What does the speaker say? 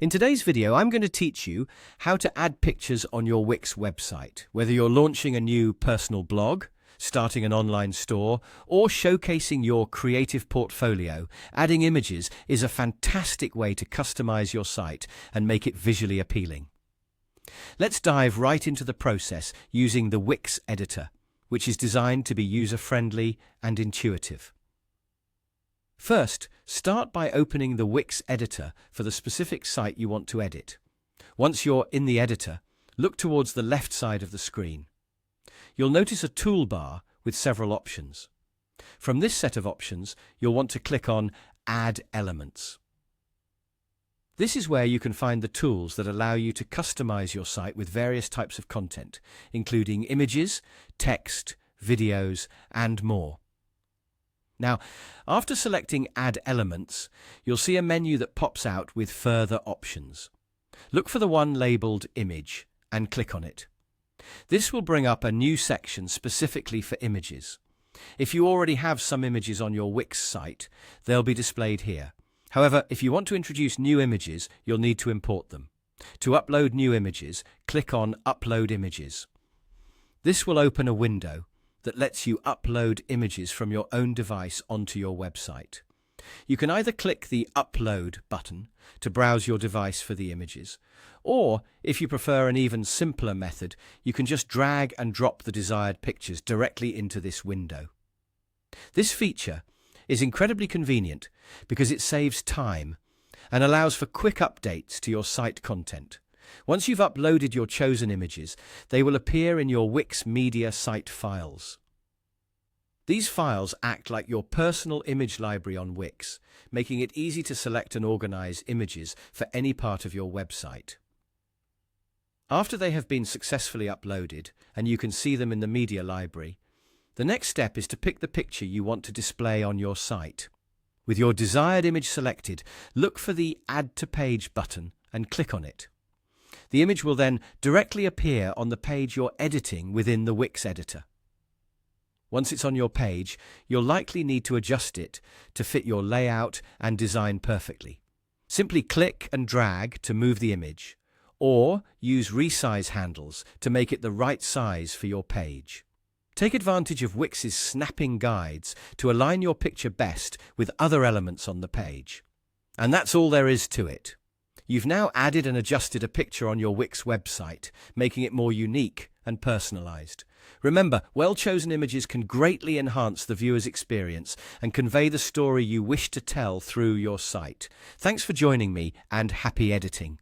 In today's video, I'm going to teach you how to add pictures on your Wix website. Whether you're launching a new personal blog, starting an online store, or showcasing your creative portfolio, adding images is a fantastic way to customize your site and make it visually appealing. Let's dive right into the process using the Wix editor, which is designed to be user-friendly and intuitive. First, start by opening the Wix editor for the specific site you want to edit. Once you're in the editor, look towards the left side of the screen. You'll notice a toolbar with several options. From this set of options, you'll want to click on Add Elements. This is where you can find the tools that allow you to customize your site with various types of content, including images, text, videos, and more. Now, after selecting Add Elements, you'll see a menu that pops out with further options. Look for the one labeled Image and click on it. This will bring up a new section specifically for images. If you already have some images on your Wix site, they'll be displayed here. However, if you want to introduce new images, you'll need to import them. To upload new images, click on Upload Images. This will open a window that lets you upload images from your own device onto your website. You can either click the Upload button to browse your device for the images, or if you prefer an even simpler method, you can just drag and drop the desired pictures directly into this window. This feature is incredibly convenient because it saves time and allows for quick updates to your site content. Once you've uploaded your chosen images, they will appear in your Wix Media site files. These files act like your personal image library on Wix, making it easy to select and organize images for any part of your website. After they have been successfully uploaded and you can see them in the media library, the next step is to pick the picture you want to display on your site. With your desired image selected, look for the Add to Page button and click on it. The image will then directly appear on the page you're editing within the Wix editor. Once it's on your page, you'll likely need to adjust it to fit your layout and design perfectly. Simply click and drag to move the image, or use resize handles to make it the right size for your page. Take advantage of Wix's snapping guides to align your picture best with other elements on the page. And that's all there is to it. You've now added and adjusted a picture on your Wix website, making it more unique and personalized. Remember, well-chosen images can greatly enhance the viewer's experience and convey the story you wish to tell through your site. Thanks for joining me, and happy editing.